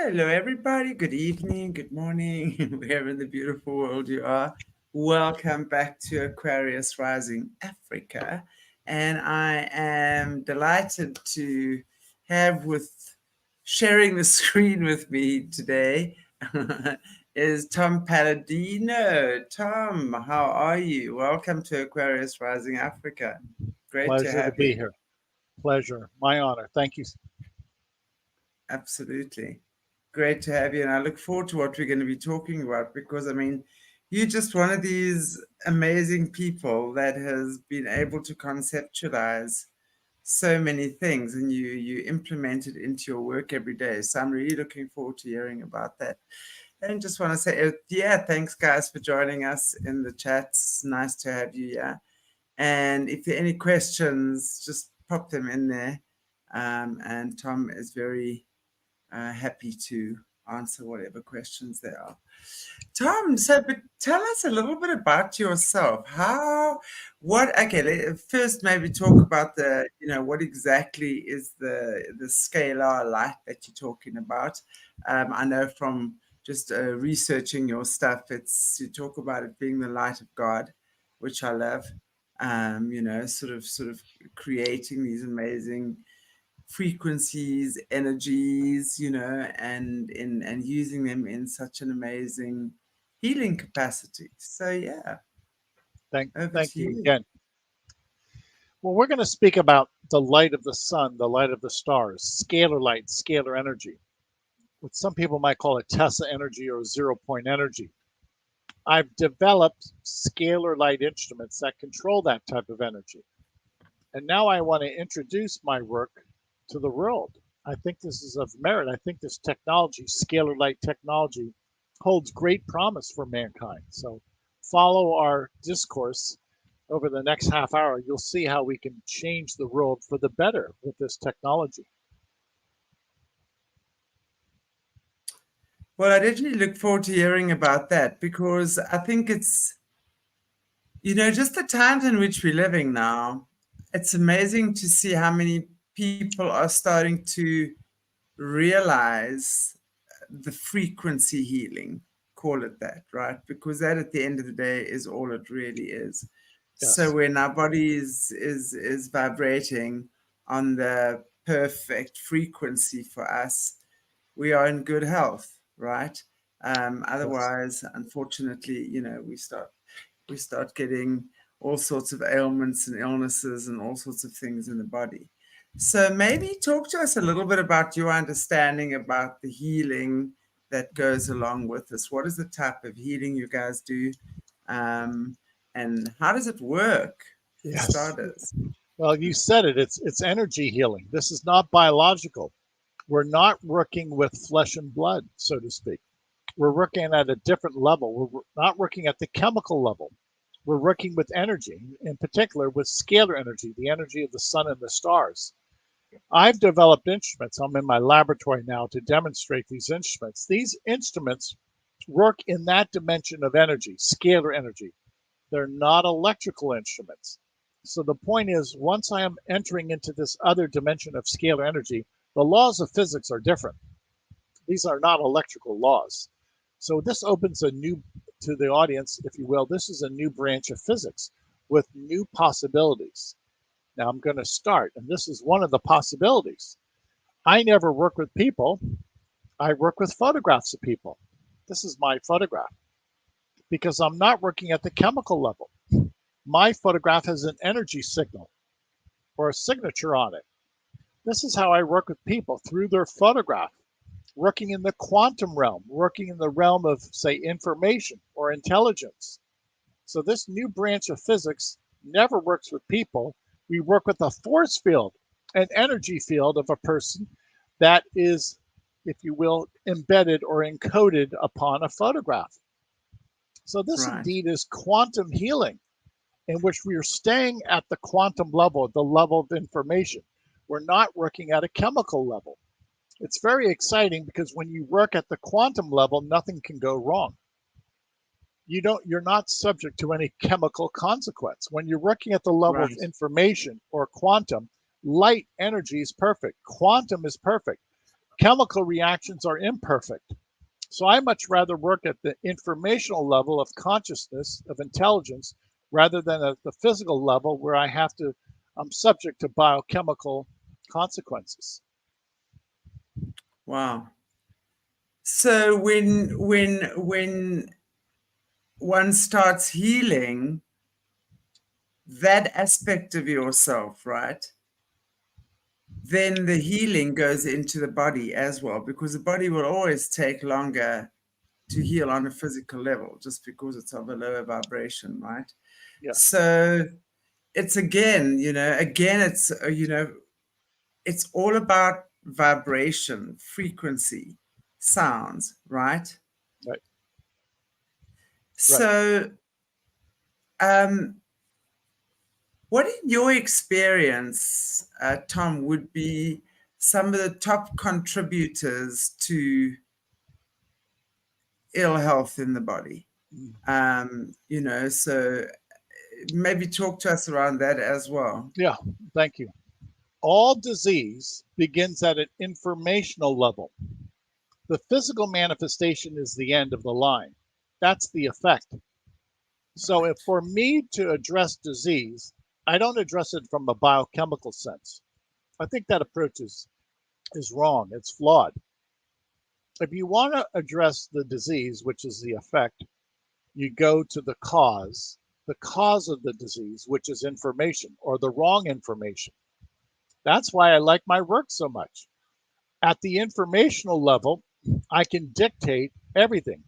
Hello, everybody. Good evening, good morning, wherever in the beautiful world you are. Welcome back to Aquarius Rising Africa. And I am delighted to have sharing the screen with me today is Tom Palladino. Tom, how are you? Welcome to Aquarius Rising Africa. Great to Pleasure to have be you. here. Pleasure. My honor. Thank you. Absolutely. Great to have you. And I look forward to what we're going to be talking about because, I mean, you're just one of these amazing people that has been able to conceptualize so many things and you implement it into your work every day. So I'm really looking forward to hearing about that. And just want to say, yeah, thanks guys for joining us in the chats. Nice to have you. Yeah. And if there are any questions, just pop them in there. And Tom is very happy to answer whatever questions there are. Tom, but tell us a little bit about yourself. First maybe talk about what exactly is the scalar light that you're talking about. I know from just researching your stuff, you talk about it being the light of God, which I love. Sort of creating these amazing frequencies, energies, and using them in such an amazing healing capacity. So yeah, over Thank to you you. again. Well, we're going to speak about the light of the sun, the light of the stars, scalar light, scalar energy, what some people might call it Tesla energy or 0 point energy. I've developed scalar light instruments that control that type of energy. And now I want to introduce my work to the world. I think this is of merit. I think this technology, scalar light technology, holds great promise for mankind. So follow our discourse over the next half hour. You'll see how we can change the world for the better with this technology. Well, I definitely look forward to hearing about that because I think it's, just the times in which we're living now. It's amazing to see how many people are starting to realize the frequency healing, call it that, right? Because that at the end of the day is all it really is. So Yes. when our body is vibrating on the perfect frequency for us, we are in good health, right? Yes. Otherwise, unfortunately, we start getting all sorts of ailments and illnesses and all sorts of things in the body. So maybe talk to us a little bit about your understanding about the healing that goes along with this. What is the type of healing you guys do? Um, and how does it work for Yes. starters? Well, you said it. It's energy healing. This is not biological. We're not working with flesh and blood, so to speak. We're working at a different level. We're not working at the chemical level. We're working with energy, in particular with scalar energy, the energy of the sun and the stars. I've developed instruments. I'm in my laboratory now to demonstrate these instruments. These instruments work in that dimension of energy, scalar energy. They're not electrical instruments. So the point is, once I am entering into this other dimension of scalar energy, the laws of physics are different. These are not electrical laws. So this opens a new, to the audience, if you will, this is a new branch of physics with new possibilities. Now I'm going to start, and this is one of the possibilities. I never work with people. I work with photographs of people. This is my photograph because I'm not working at the chemical level. My photograph has an energy signal or a signature on it. This is how I work with people through their photograph, working in the quantum realm, working in the realm of, say, information or intelligence. So this new branch of physics never works with people. We work with a force field, an energy field of a person that is, if you will, embedded or encoded upon a photograph. So this Right. indeed is quantum healing, in which we are staying at the quantum level, the level of information. We're not working at a chemical level. It's very exciting because when you work at the quantum level, nothing can go wrong. You're not subject to any chemical consequence. When you're working at the level of Right. information or quantum, light energy is perfect. Quantum is perfect. Chemical reactions are imperfect. So I much rather work at the informational level of consciousness, of intelligence, rather than at the physical level where I'm subject to biochemical consequences. Wow. So when one starts healing that aspect of yourself, right? Then the healing goes into the body as well, because the body will always take longer to heal on a physical level just because it's of a lower vibration, right? Yes, So it's again, it's all about vibration, frequency, sounds, right? right, right. So, um, what in your experience, Tom, would be some of the top contributors to ill health in the body? So maybe talk to us around that as well. Yeah, thank you. All disease begins at an informational level. The physical manifestation is the end of the line. That's the effect. So, if for me to address disease, I don't address it from a biochemical sense. I think that approach is wrong. It's flawed. If you want to address the disease, which is the effect, you go to the cause of the disease, which is information or the wrong information. That's why I like my work so much. At the informational level, I can dictate everything,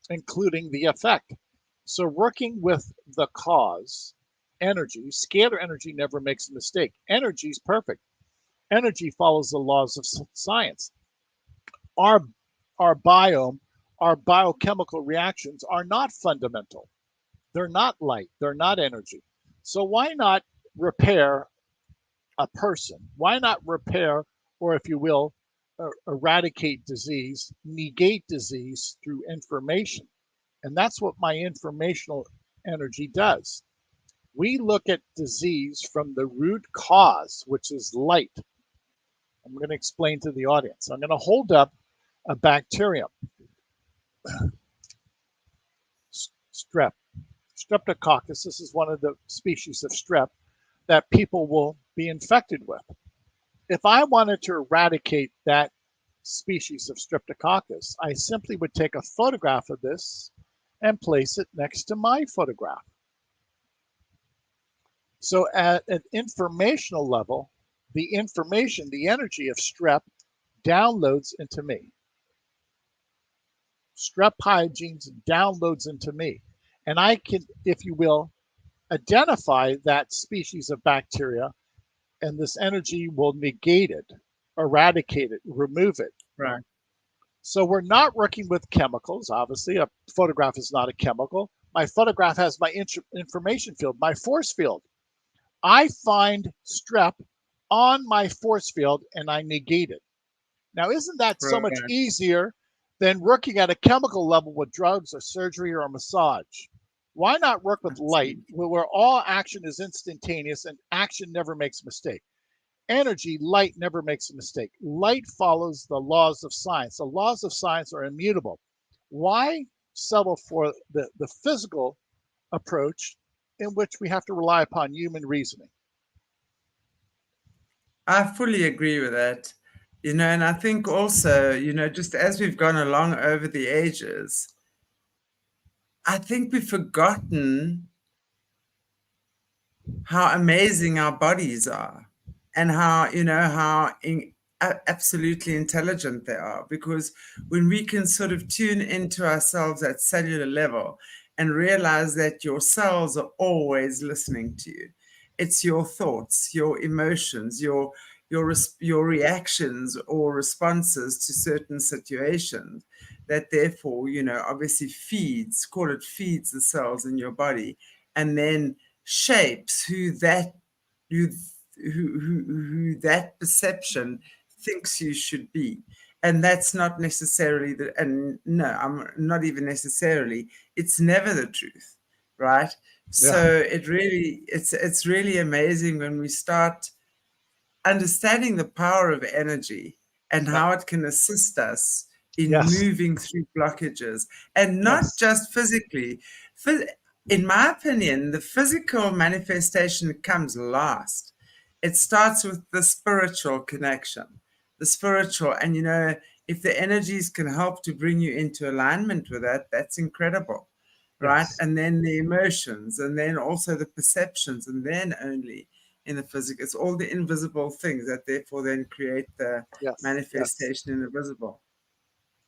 including the effect. So, working with the cause, energy, scalar energy never makes a mistake. Energy is perfect. Energy follows the laws of science. Our, our biome, our biochemical reactions are not fundamental. They're not light, they're not energy. So, why not repair a person? Why not repair, or if you will, eradicate disease, negate disease through information? And that's what my informational energy does. We look at disease from the root cause, which is light. I'm going to explain to the audience. I'm going to hold up a bacterium, strep, streptococcus. This is one of the species of strep that people will be infected with. If I wanted to eradicate that species of streptococcus, I simply would take a photograph of this and place it next to my photograph. So at an informational level, the information, the energy of strep downloads into me. Strep hygienes downloads into me. And I can, if you will, identify that species of bacteria, and this energy will negate it, eradicate it, remove it. Right. So we're not working with chemicals. Obviously, a photograph is not a chemical. My photograph has my information field, my force field. I find strep on my force field and I negate it. Now, isn't that so much Right. easier than working at a chemical level with drugs or surgery or a massage? Why not work with light Absolutely. where all action is instantaneous and action never makes a mistake? Energy, light never makes a mistake. Light follows the laws of science. The laws of science are immutable. Why settle for the physical approach in which we have to rely upon human reasoning? I fully agree with that. And I think also, just as we've gone along over the ages, I think we've forgotten how amazing our bodies are and how absolutely intelligent they are, because when we can sort of tune into ourselves at cellular level and realize that your cells are always listening to you. It's your thoughts, your emotions, your reactions or responses to certain situations that therefore, obviously feeds the cells in your body, and then shapes who who that perception thinks you should be. And that's not necessarily the and no, I'm not even necessarily, it's never the truth, right? Yeah, So it's really amazing when we start understanding the power of energy and Yep. how it can assist us in Yes. moving through blockages, and not Yes. just physically. In my opinion, the physical manifestation comes last. It starts with the spiritual connection, the spiritual, and if the energies can help to bring you into alignment with that, that's incredible, right? Yes. And then the emotions, and then also the perceptions, and then only in the physical. It's all the invisible things that therefore then create the Yes. Yes. manifestation in the visible.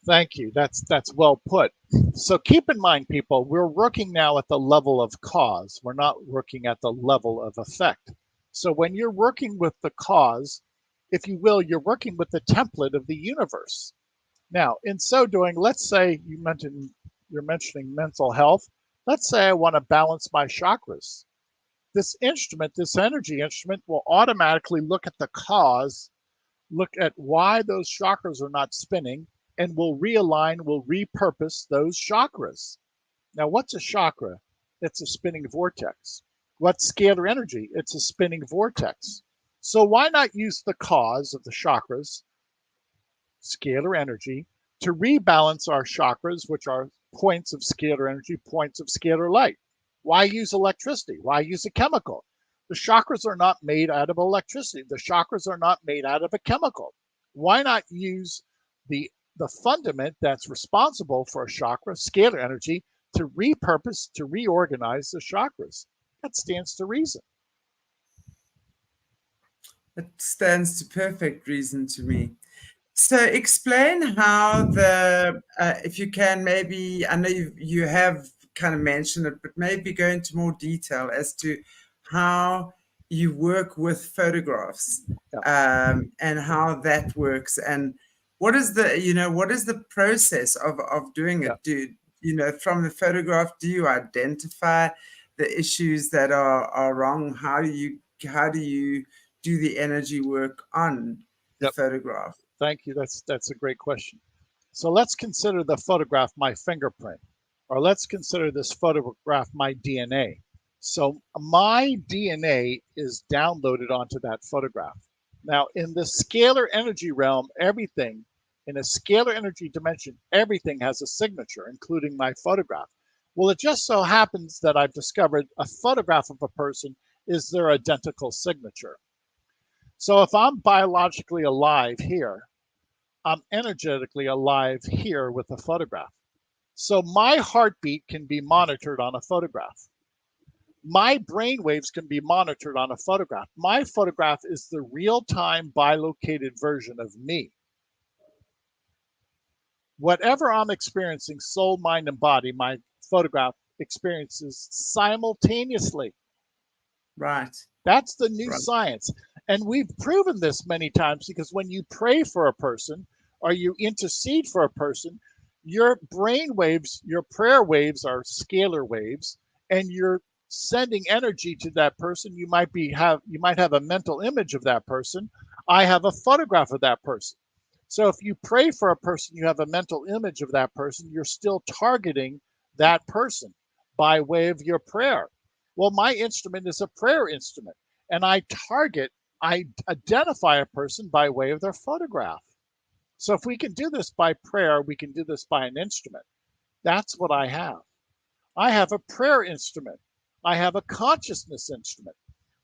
Thank you. That's well put. So keep in mind, people, we're working now at the level of cause. We're not working at the level of effect. So when you're working with the cause, if you will, you're working with the template of the universe. Now, in so doing, let's say you're mentioning mental health. Let's say I want to balance my chakras. This instrument, this energy instrument, will automatically look at the cause, look at why those chakras are not spinning, and will realign, will repurpose those chakras. Now, what's a chakra? It's a spinning vortex. What's scalar energy? It's a spinning vortex. So why not use the cause of the chakras, scalar energy, to rebalance our chakras, which are points of scalar energy, points of scalar light? Why use electricity? Why use a chemical? The chakras are not made out of electricity. The chakras are not made out of a chemical. Why not use the fundament that's responsible for a chakra, scalar energy, to repurpose, to reorganize the chakras? That stands to reason. It stands to perfect reason to me. So explain how if you can, maybe, I know you have kind of mentioned it, but maybe go into more detail as to how you work with photographs, Yeah. and how that works, and what is the process of doing Yeah. it? From the photograph, do you identify the issues that are wrong? How do you do the energy work on the Yep. photograph? Thank you. That's a great question. So let's consider the photograph my fingerprint, or let's consider this photograph my DNA. So my DNA is downloaded onto that photograph. Now, in the scalar energy realm, everything, in a scalar energy dimension, everything has a signature, including my photograph. Well, it just so happens that I've discovered a photograph of a person is their identical signature. So if I'm biologically alive here, I'm energetically alive here with a photograph. So my heartbeat can be monitored on a photograph. My brain waves can be monitored on a photograph. My photograph is the real-time bilocated version of me. Whatever I'm experiencing, soul, mind, and body, my photograph experiences simultaneously. Right. That's the new Right. science. And we've proven this many times because when you pray for a person or you intercede for a person, your brain waves, your prayer waves are scalar waves, and you're sending energy to that person. You might have a mental image of that person. I have a photograph of that person. So if you pray for a person, you have a mental image of that person, you're still targeting that person by way of your prayer. Well, my instrument is a prayer instrument, and I identify a person by way of their photograph. So if we can do this by prayer, we can do this by an instrument. That's what I have. I have a prayer instrument. I have a consciousness instrument.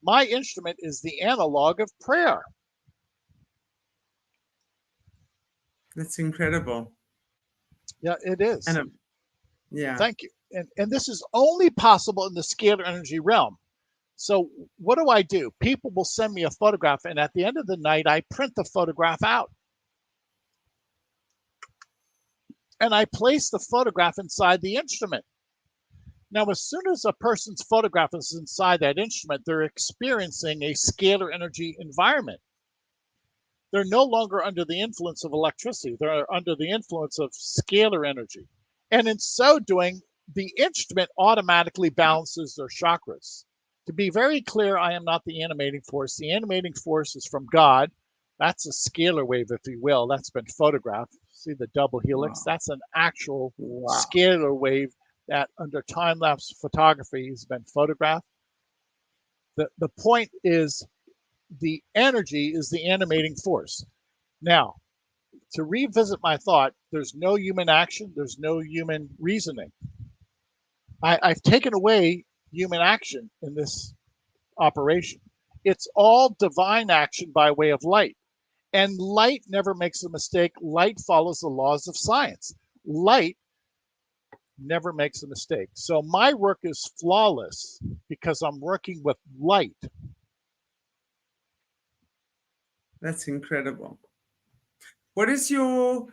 My instrument is the analog of prayer. That's incredible. Yeah, it is. And yeah. Thank you. And this is only possible in the scalar energy realm. So what do? People will send me a photograph, and at the end of the night, I print the photograph out. And I place the photograph inside the instrument. Now, as soon as a person's photograph is inside that instrument, they're experiencing a scalar energy environment. They're no longer under the influence of electricity. They're under the influence of scalar energy. And in so doing, the instrument automatically balances their chakras. To be very clear, I am not the animating force. The animating force is from God. That's a scalar wave, if you will. That's been photographed. See the double helix? Wow. That's an actual Wow. scalar wave that under time-lapse photography has been photographed. The point is the energy is the animating force. Now, To revisit my thought, there's no human action, there's no human reasoning. I've taken away human action in this operation. It's all divine action by way of light. And light never makes a mistake. Light follows the laws of science. Light never makes a mistake. So my work is flawless because I'm working with light. That's incredible. What is your,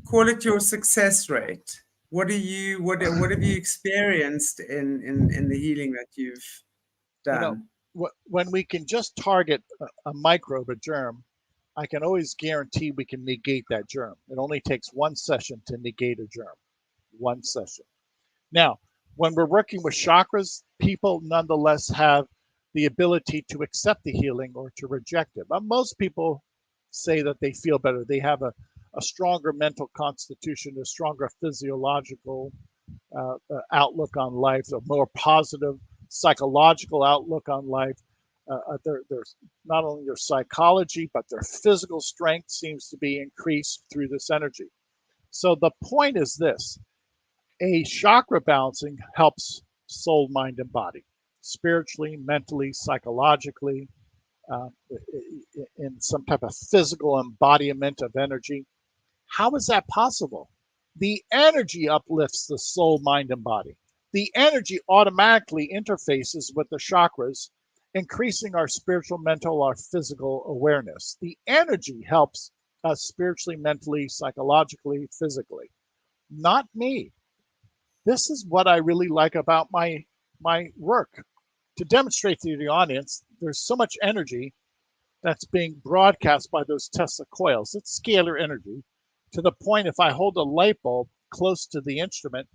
call it your success rate? What have you experienced in the healing that you've You know, done? when we can just target a microbe, a germ, I can always guarantee we can negate that germ. It only takes one session to negate a germ. One session. Now, when we're working with chakras, people nonetheless have the ability to accept the healing or to reject it. But most people say that they feel better. They have a stronger mental constitution, a stronger physiological outlook on life, a more positive psychological outlook on life. There's not only their psychology, but their physical strength seems to be increased through this energy. So the point is this: a chakra balancing helps soul, mind, and body, spiritually, mentally, psychologically, uh, in some type of physical embodiment of energy. How is that possible? The energy uplifts the soul, mind, and body. The energy automatically interfaces with the chakras, increasing our spiritual, mental, our physical awareness. The energy helps us spiritually, mentally, psychologically, physically. Not me. This is what I really like about my work. To demonstrate to the audience, there's so much energy that's being broadcast by those Tesla coils. It's scalar energy to the point if I hold a light bulb close to the instrument,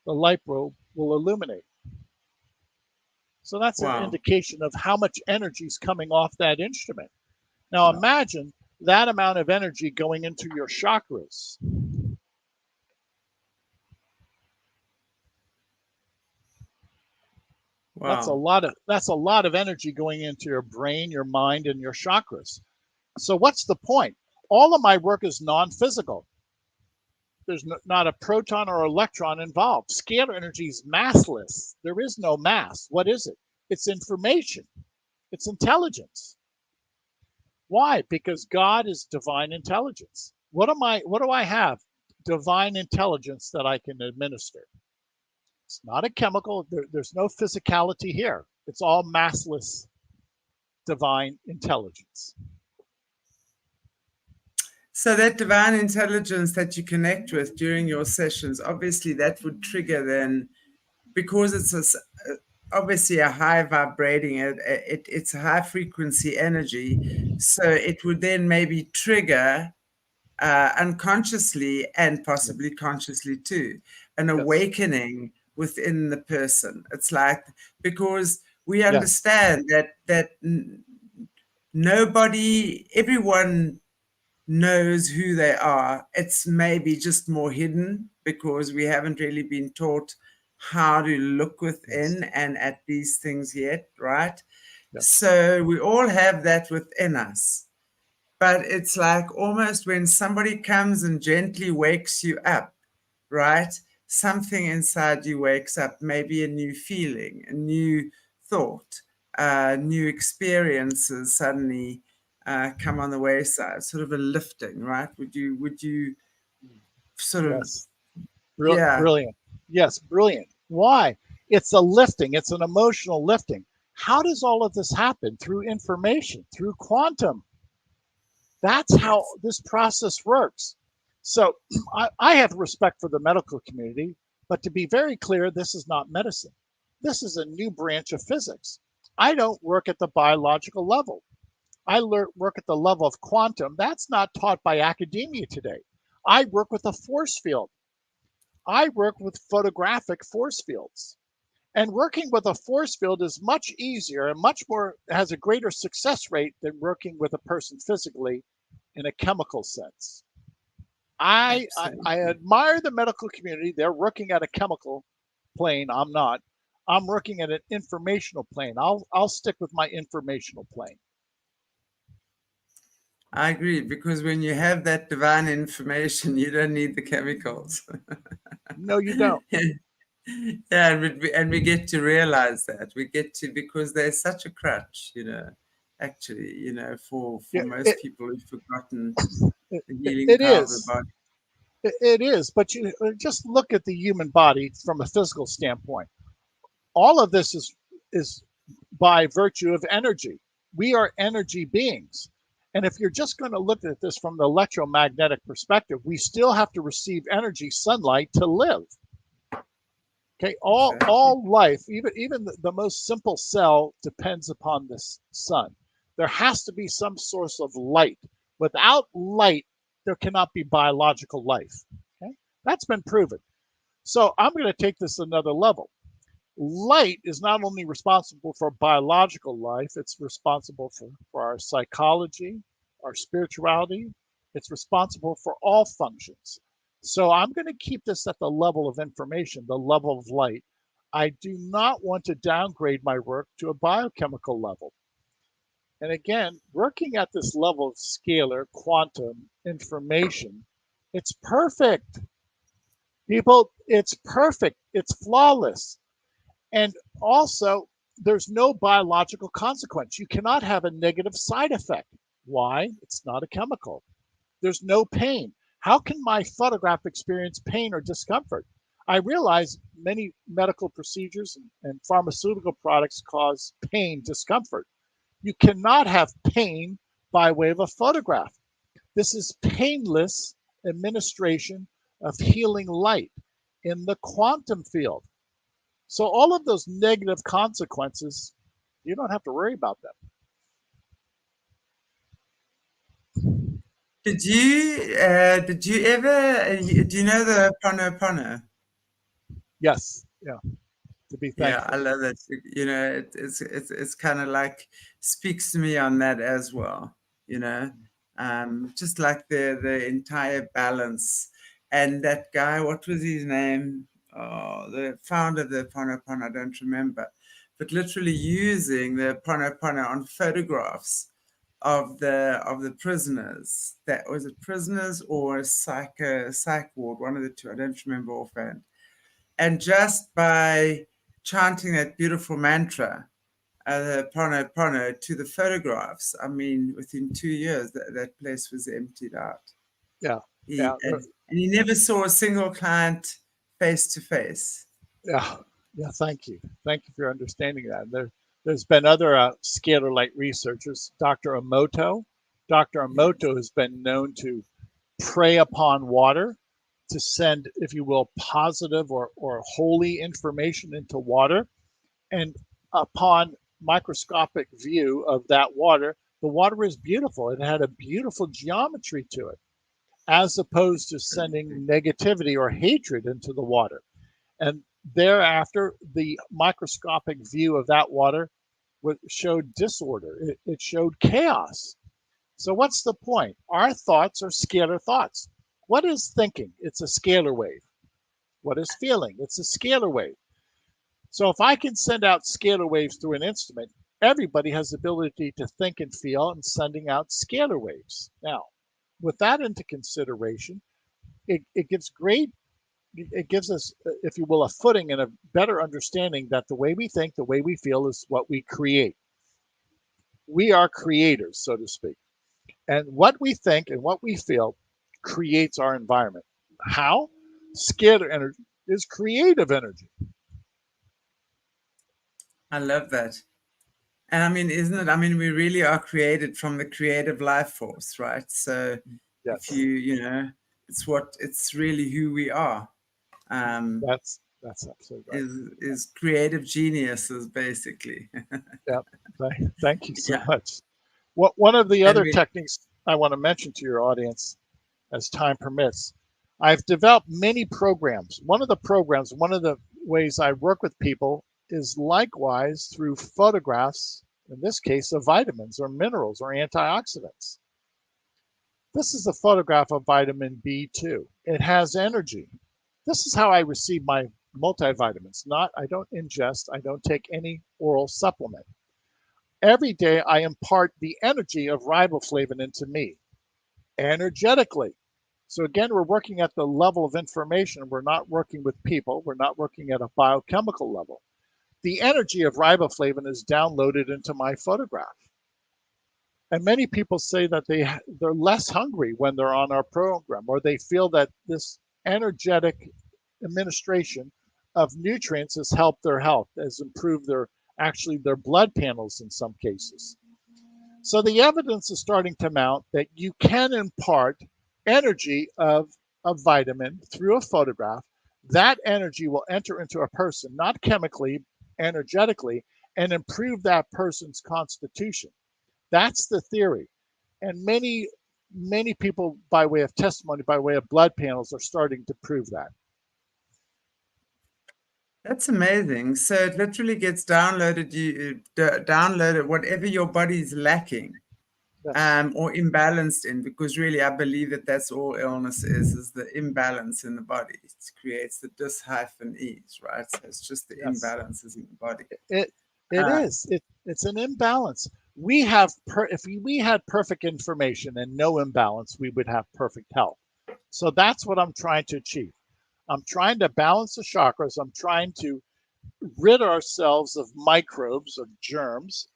the light bulb will illuminate. So that's an Wow. indication of how much energy is coming off that instrument. Now Wow. imagine that amount of energy going into your chakras. Wow. That's a lot of energy going into your brain, your mind, and your chakras. So what's the point? All of my work is non-physical. There's not a proton or electron involved. Scalar energy is massless. There is no mass. What is it? It's information. It's intelligence. Why? Because God is divine intelligence. What do I have? Divine intelligence that I can administer. It's not a chemical. There's no physicality here. It's all massless divine intelligence. So that divine intelligence that you connect with during your sessions, obviously that would trigger then, because obviously a high vibrating, it's a high frequency energy. So it would then maybe trigger unconsciously and possibly consciously too, an Yes. awakening within the person. It's like, because we Yes. understand that everyone knows who they are. It's maybe just more hidden because we haven't really been taught how to look Yes. within and at these things yet, right? Yes. So we all have that within us. But it's like almost when somebody comes and gently wakes you up, right? Something inside you wakes up, maybe a new feeling, a new thought, new experiences suddenly come on the wayside, sort of a lifting, right? Would you sort of, Yes. yeah, Brilliant. Yes, brilliant. Why? It's a lifting. It's an emotional lifting. How does all of this happen? Through information, through quantum. That's how yes, this process works. So I have respect for the medical community, but to be very clear, this is not medicine. This is a new branch of physics. I don't work at the biological level. I work at the level of quantum. That's not taught by academia today. I work with a force field. I work with photographic force fields. And working with a force field is much easier and much more, has a greater success rate than working with a person physically in a chemical sense. I absolutely. admire the medical community. They're working at a chemical plane. I'm not. I'm working at an informational plane. I'll stick with my informational plane. I agree, because when you have that divine information, you don't need the chemicals. No, you don't. Yeah, and we get to realize that. We get to, because there's such a crutch, actually, for Yeah, most people who've forgotten it, the healing it power of the is. body. It is. But you just look at the human body from a physical standpoint. All of this is by virtue of energy. We are energy beings. And if you're just going to look at this from the electromagnetic perspective, we still have to receive energy, sunlight, to live. Okay, Exactly. all life, even the most simple cell, depends upon this sun. There has to be some source of light. Without light, there cannot be biological life. Okay, that's been proven. So I'm going to take this another level. Light is not only responsible for biological life, it's responsible for our psychology, our spirituality. It's responsible for all functions. So I'm going to keep this at the level of information, the level of light. I do not want to downgrade my work to a biochemical level. And again, working at this level of scalar quantum information, it's perfect. People, it's perfect. It's flawless. And also, there's no biological consequence. You cannot have a negative side effect. Why? It's not a chemical. There's no pain. How can my photograph experience pain or discomfort? I realize many medical procedures and pharmaceutical products cause pain, discomfort. You cannot have pain by way of a photograph. This is painless administration of healing light in the quantum field. So all of those negative consequences, you don't have to worry about them. Did you ever, do you know the prana? Yes, yeah, to be Yeah, I thankful. love it. It's kind of like speaks to me on that as well. You know, just like the entire balance, and that guy, what was his name? Oh, the founder of the Ponopono, I don't remember, but literally using the Ponopono on photographs of the prisoners. That was it, prisoners or psych ward, one of the two. I don't remember offhand, and just by chanting that beautiful mantra, prana prana, to the photographs, I mean, within 2 years, that place was emptied out. Yeah, He, yeah, and he never saw a single client face to face. yeah, yeah. Thank you for understanding that. There's been other scalar light researchers. Dr. Emoto has been known to prey upon water to send, if you will, positive or holy information into water. And upon microscopic view of that water, the water is beautiful. It had a beautiful geometry to it, as opposed to sending negativity or hatred into the water. And thereafter, the microscopic view of that water showed disorder. It showed chaos. So what's the point? Our thoughts are scalar thoughts. What is thinking? It's a scalar wave. What is feeling? It's a scalar wave. So if I can send out scalar waves through an instrument, everybody has the ability to think and feel and sending out scalar waves. Now, with that into consideration, it gives great, it gives us, if you will, a footing and a better understanding that the way we think, the way we feel is what we create. We are creators, so to speak. And what we think and what we feel creates our environment. How? Scalar energy is creative energy. I love that. And I mean, isn't it? I mean, we really are created from the creative life force, right? So if Yes, it's really who we are. Um, that's absolutely right. is creative geniuses, basically. Yeah, thank you so Yeah. much. One of the And other we techniques I want to mention to your audience, as time permits, I've developed many programs. One of the ways I work with people is likewise through photographs, in this case, of vitamins or minerals or antioxidants. This is a photograph of vitamin B2. It has energy. This is how I receive my multivitamins. I don't ingest, I don't take any oral supplement. Every day I impart the energy of riboflavin into me energetically. So again, we're working at the level of information. We're not working with people. We're not working at a biochemical level. The energy of riboflavin is downloaded into my photograph. And many people say that they're less hungry when they're on our program, or they feel that this energetic administration of nutrients has helped their health, has improved their blood panels in some cases. So the evidence is starting to mount that you can impart energy of a vitamin through a photograph. That energy will enter into a person, not chemically, energetically, and improve that person's constitution. That's the theory. And many people, by way of testimony, by way of blood panels, are starting to prove that. That's amazing. So it literally gets downloaded, downloaded whatever your body is lacking, Yes. or imbalanced in, because really I believe that that's all illness is the imbalance in the body. It creates the dis-ease, right? So it's just the Yes. imbalances in the body. It it Uh, is. It's an imbalance. We have if we had perfect information and no imbalance, we would have perfect health. So that's what I'm trying to achieve. I'm trying to balance the chakras. I'm trying to rid ourselves of microbes, of germs.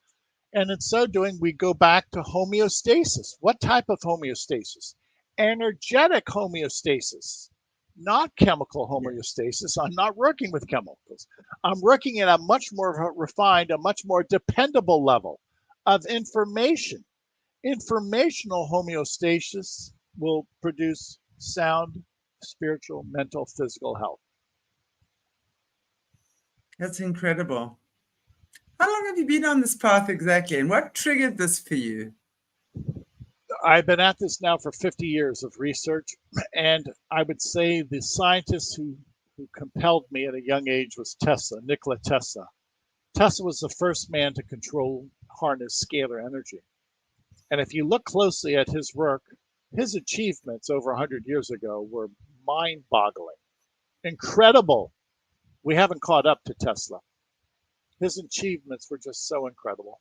And in so doing, we go back to homeostasis. What type of homeostasis? Energetic homeostasis, not chemical yeah. homeostasis. I'm not working with chemicals. I'm working at a much more refined, a much more dependable level of information. Informational homeostasis will produce sound, spiritual, mental, physical health. That's incredible. How long have you been on this path exactly, and what triggered this for you? I've been at this now for 50 years of research, and I would say the scientist who compelled me at a young age was Tesla, Nikola Tesla. Tesla was the first man to harness scalar energy. And if you look closely at his work, his achievements over 100 years ago were mind boggling, incredible. We haven't caught up to Tesla. His achievements were just so incredible.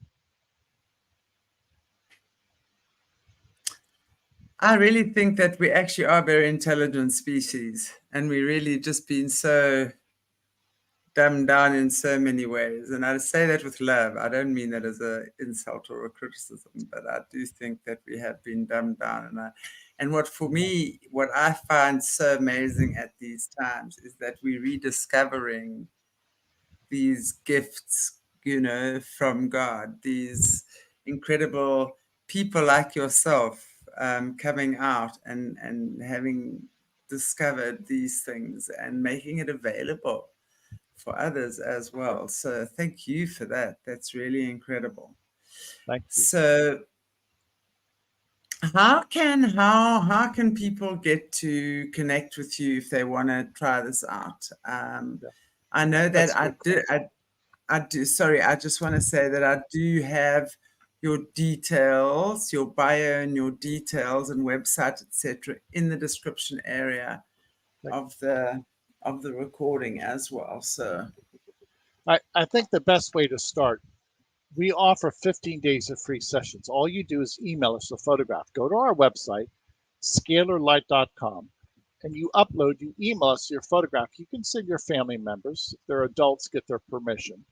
I really think that we actually are a very intelligent species, and we really just been so dumbed down in so many ways. And I say that with love. I don't mean that as an insult or a criticism, but I do think that we have been dumbed down. And what for me, what I find so amazing at these times is that we're rediscovering these gifts, from God, these incredible people like yourself, coming out and having discovered these things and making it available for others as well. So thank you for that. That's really incredible. Thank you. So how can people get to connect with you if they want to try this out? Yeah, I know that's that a good question. I do. Sorry, I just want to say that I do have your details, your bio and your details and website, etc., in the description area Thank of the recording as well. So I think the best way to start, we offer 15 days of free sessions. All you do is email us a photograph. Go to our website, scalarlight.com, and you email us your photograph. You can send your family members. If they're adults, get their permission.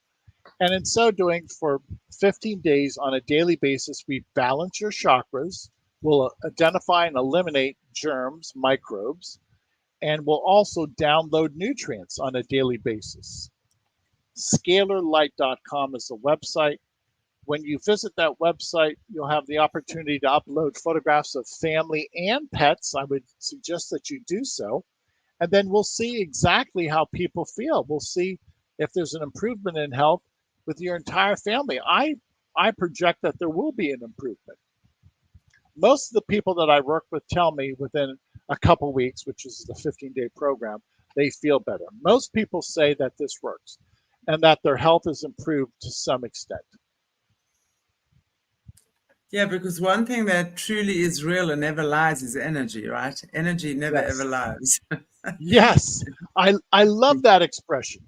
And in so doing, for 15 days on a daily basis, we balance your chakras. We'll identify and eliminate germs, microbes, and we'll also download nutrients on a daily basis. Scalarlight.com is the website. When you visit that website, you'll have the opportunity to upload photographs of family and pets. I would suggest that you do so. And then we'll see exactly how people feel. We'll see if there's an improvement in health with your entire family. I project that there will be an improvement. Most of the people that I work with tell me within a couple weeks, which is the 15-day program, they feel better. Most people say that this works and that their health is improved to some extent. yeah, because one thing that truly is real and never lies is energy, right? Energy never ever Yes. lies. Yes. I love that expression.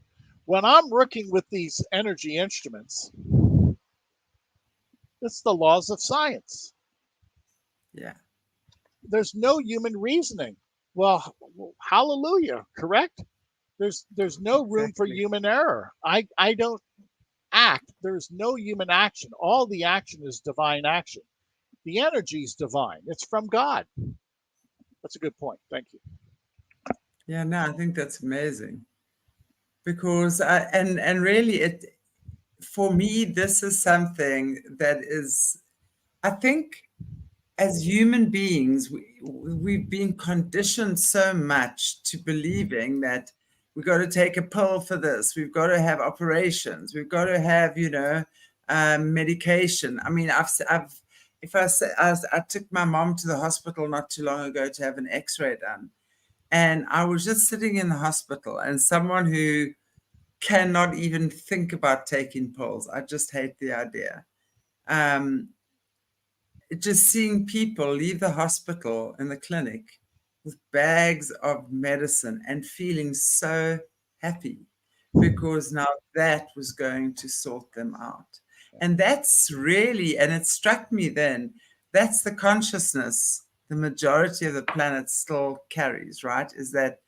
When I'm working with these energy instruments, It's the laws of science. Yeah, There's no human reasoning. Well, hallelujah, correct? There's no room for exactly. human error. I don't act. There's no human action. All the action is divine action. The energy is divine. It's from God. That's a good point. Thank you. Yeah, no, I think that's amazing because and really it for me this is something that is I think as human beings, we've been conditioned so much to believing that we've got to take a pill for this, we've got to have operations, we've got to have, medication. I mean, if I say, I took my mom to the hospital not too long ago to have an X-ray done, and I was just sitting in the hospital, and someone who cannot even think about taking pills, I just hate the idea. Um, just seeing people leave the hospital and the clinic with bags of medicine and feeling so happy because now that was going to sort them out. And that's really, and it struck me then, that's the consciousness the majority of the planet still carries, right? Is that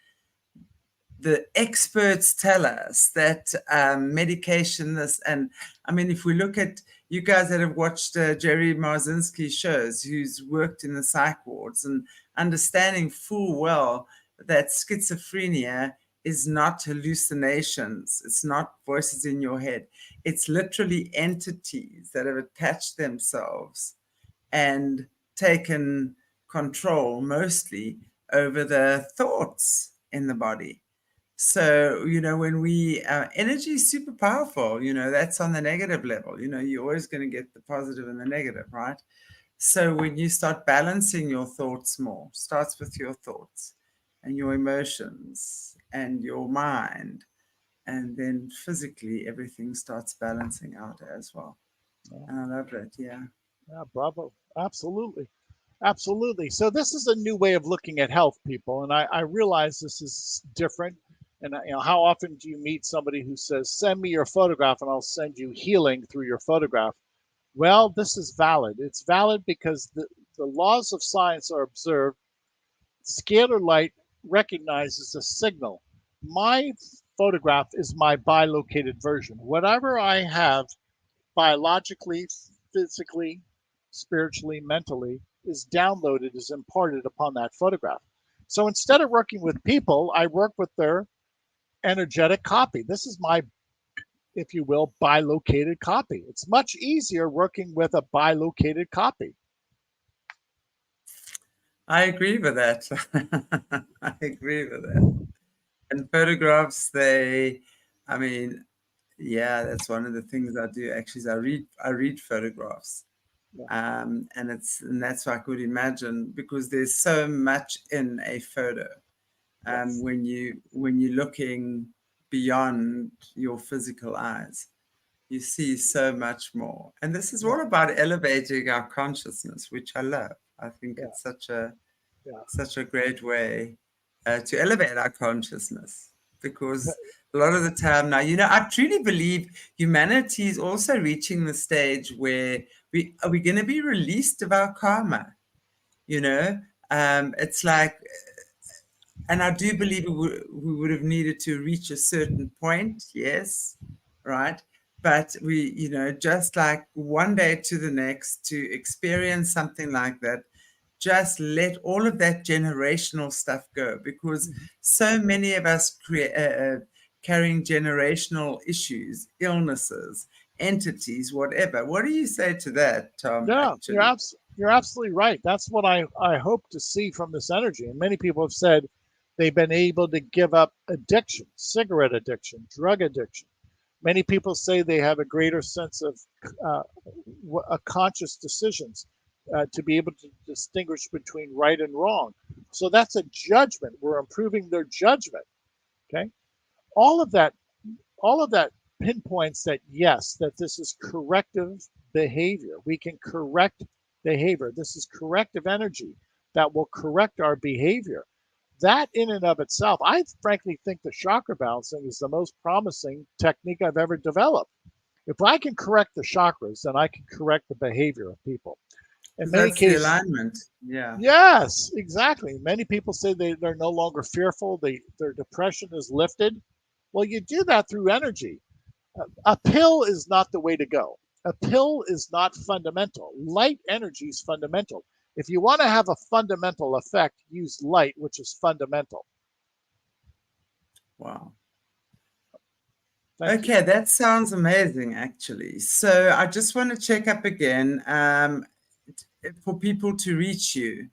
the experts tell us that medication this and I mean if we look at you guys that have watched Jerry Marzinski's shows who's worked in the psych wards and understanding full well that schizophrenia is not hallucinations, it's not voices in your head, it's literally entities that have attached themselves and taken control mostly over the thoughts in the body. So, when energy is super powerful, that's on the negative level. You're always going to get the positive and the negative, right? So, when you start balancing your thoughts more, starts with your thoughts and your emotions and your mind, and then physically everything starts balancing out as well. Yeah, And I love that. Yeah. yeah, bravo. Absolutely. Absolutely. So this is a new way of looking at health, people, and I realize this is different. And how often do you meet somebody who says, "Send me your photograph, and I'll send you healing through your photograph"? Well, this is valid. It's valid because the laws of science are observed. Scalar light recognizes a signal. My photograph is my bilocated version. Whatever I have biologically, physically, spiritually, mentally, is downloaded, is imparted upon that photograph. So instead of working with people, I work with their energetic copy. This is my, if you will, bilocated copy. It's much easier working with a bilocated copy. I agree with that. I agree with that. And photographs, I mean, yeah, that's one of the things I do actually is I read photographs. Yeah, And that's what I could imagine because there's so much in a photo. yes, When you're looking beyond your physical eyes, you see so much more. And this is yeah, all about elevating our consciousness, which I love. I think yeah, it's such a great way to elevate our consciousness yeah. because a lot of the time now, I truly believe humanity is also reaching the stage where we're going to be released of our karma. You know, it's like, and I do believe we would have needed to reach a certain point, yes, right? But just like one day to the next to experience something like that, just let all of that generational stuff go because Mhm. so many of us carrying generational issues, illnesses, entities, whatever. What do you say to that, Tom, Yeah, actually? you're absolutely right. That's what I hope to see from this energy. And many people have said they've been able to give up addiction, cigarette addiction, drug addiction. Many people say they have a greater sense of uh, conscious decisions to be able to distinguish between right and wrong. So that's a judgment. We're improving their judgment. Okay, all of that all of that pinpoints that yes, that this is corrective behavior. We can correct behavior. This is corrective energy that will correct our behavior. That in and of itself, I frankly think the chakra balancing is the most promising technique I've ever developed. If I can correct the chakras, then I can correct the behavior of people. In Because many that's the cases, alignment. Yeah. yes, exactly. Many people say they're no longer fearful, their depression is lifted. Well, you do that through energy. A pill is not the way to go. A pill is not fundamental. Light energy is fundamental. If you want to have a fundamental effect, use light, which is fundamental. Wow. Thank you. Okay, that sounds amazing, actually. So I just want to check up again for people to reach you.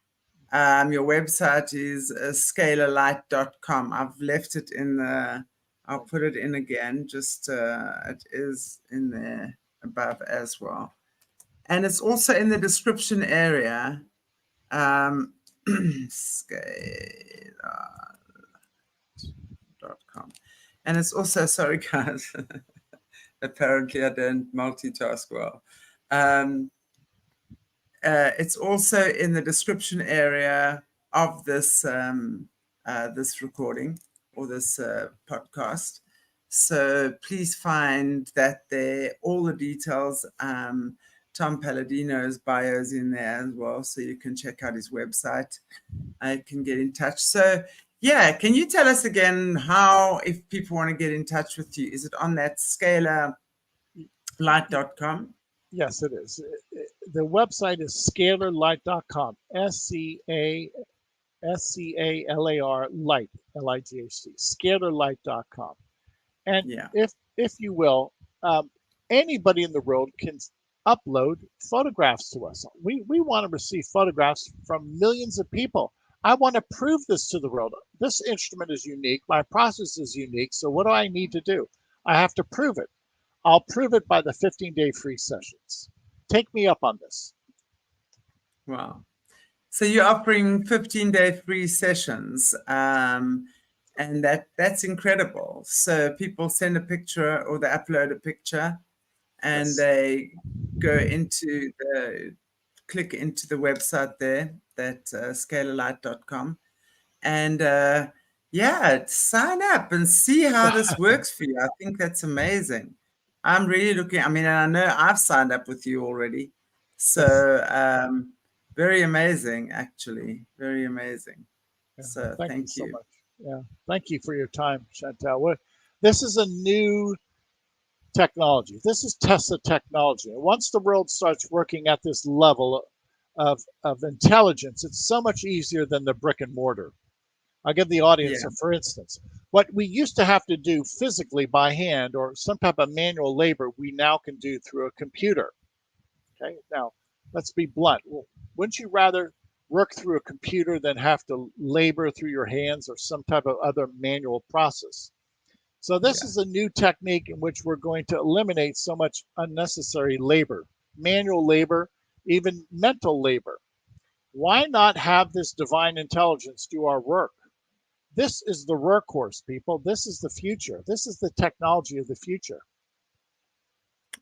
Your website is scalarlight.com. I've left it in the, I'll put it in again, just it is in there above as well. And it's also in the description area. Scalar.com. And it's also, sorry guys, apparently I don't multitask well. It's also in the description area of this this recording or this podcast. So please find that there, all the details. Tom Paladino's bio is in there as well, so you can check out his website. I can get in touch. So yeah, can you tell us again how, if people want to get in touch with you, is it on that scalarlight.com? Yes, it is. The website is scalarlight.com. SCALAR light, LIGHT, scalarlight.com. And Yeah. if you will, anybody in the world can upload photographs to us. We want to receive photographs from millions of people. I want to prove this to the world. This instrument is unique. My process is unique. So what do I need to do? I have to prove it. I'll prove it by the 15-day free sessions. Take me up on this. Wow. So you're offering 15-day free sessions. And that's incredible. So people send a picture or they upload a picture and Yes. they go into the, click into the website there, that scalarlight.com. And yeah, sign up and see how this works for you. I think that's amazing. I'm really looking, I mean, I know I've signed up with you already. Yes. So very amazing, actually. Very amazing. Yeah. So Thank you thank so you. much. Yeah. Thank you for your time, Chantal. This is a new technology. This is Tesla technology. And once the world starts working at this level of intelligence, it's so much easier than the brick and mortar. I'll give the audience Yeah. for instance. What we used to have to do physically by hand or some type of manual labor, we now can do through a computer. Okay, now let's be blunt. Well, wouldn't you rather work through a computer than have to labor through your hands or some type of other manual process? So this Yeah. is a new technique in which we're going to eliminate so much unnecessary labor, manual labor, even mental labor. Why not have this divine intelligence do our work? This is the workhorse, people. This is the future. This is the technology of the future.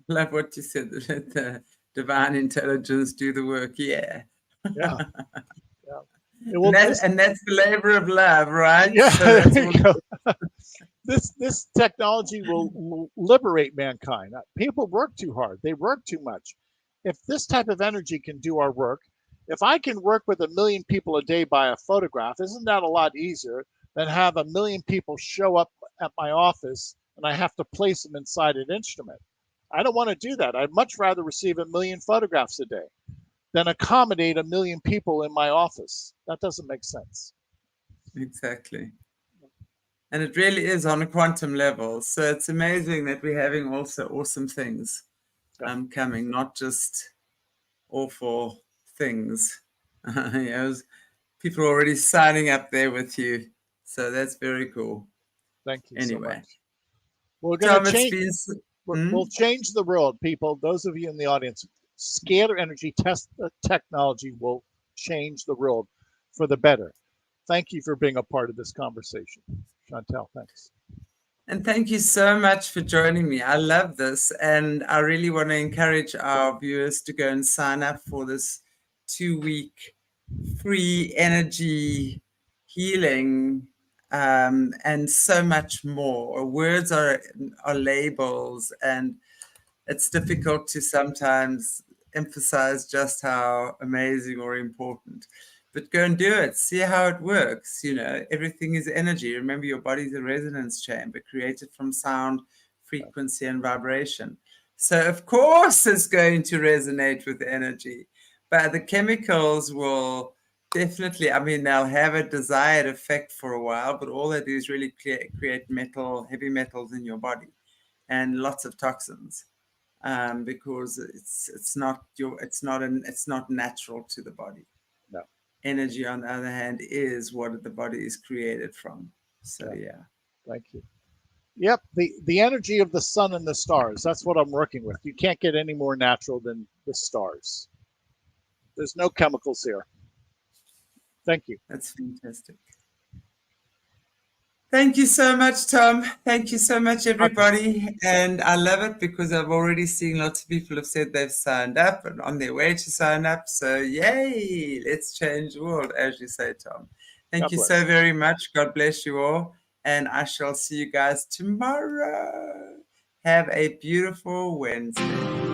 Love what you said, that the divine intelligence do the work. Yeah. Yeah, yeah. It And will that this and that's the labor of love, right? yeah, So that's there all. you go. This technology will liberate mankind. People work too hard. They work too much. If this type of energy can do our work, if I can work with 1 million people a day by a photograph, isn't that a lot easier than have 1 million people show up at my office and I have to place them inside an instrument? I don't want to do that. I'd much rather receive 1 million photographs a day than accommodate 1 million people in my office. That doesn't make sense. Exactly. And it really is on a quantum level. So it's amazing that we're having also awesome things Yeah. coming, not just awful things. You know, people are already signing up there with you. So that's very cool. Thank you so Anyway, much. We're going to Tom, it's change. been. We'll change the world, people. Those of you in the audience, scalar energy test technology will change the world for the better. Thank you for being a part of this conversation, Chantal. Thanks. And thank you so much for joining me. I love this. And I really want to encourage our viewers to go and sign up for this 2-week free energy healing and so much more. Words are labels, and it's difficult to sometimes emphasize just how amazing or important. But go and do it. See how it works. You know, everything is energy. Remember, your body's a resonance chamber created from sound, frequency, and vibration. So, of course, it's going to resonate with energy. But the chemicals will definitely, I mean, they'll have a desired effect for a while, but all they do is really create heavy metals in your body and lots of toxins, because it's not natural to the body. No. Energy, on the other hand, is what the body is created from. So yeah. Thank you. Yep, the energy of the sun and the stars. That's what I'm working with. You can't get any more natural than the stars. There's no chemicals here. Thank you. That's fantastic. Thank you so much, Tom. Thank you so much, everybody. And I love it because I've already seen lots of people have said they've signed up and on their way to sign up. So, yay, let's change the world, as you say, Tom. Thank you so very much. God bless you all. And I shall see you guys tomorrow. Have a beautiful Wednesday.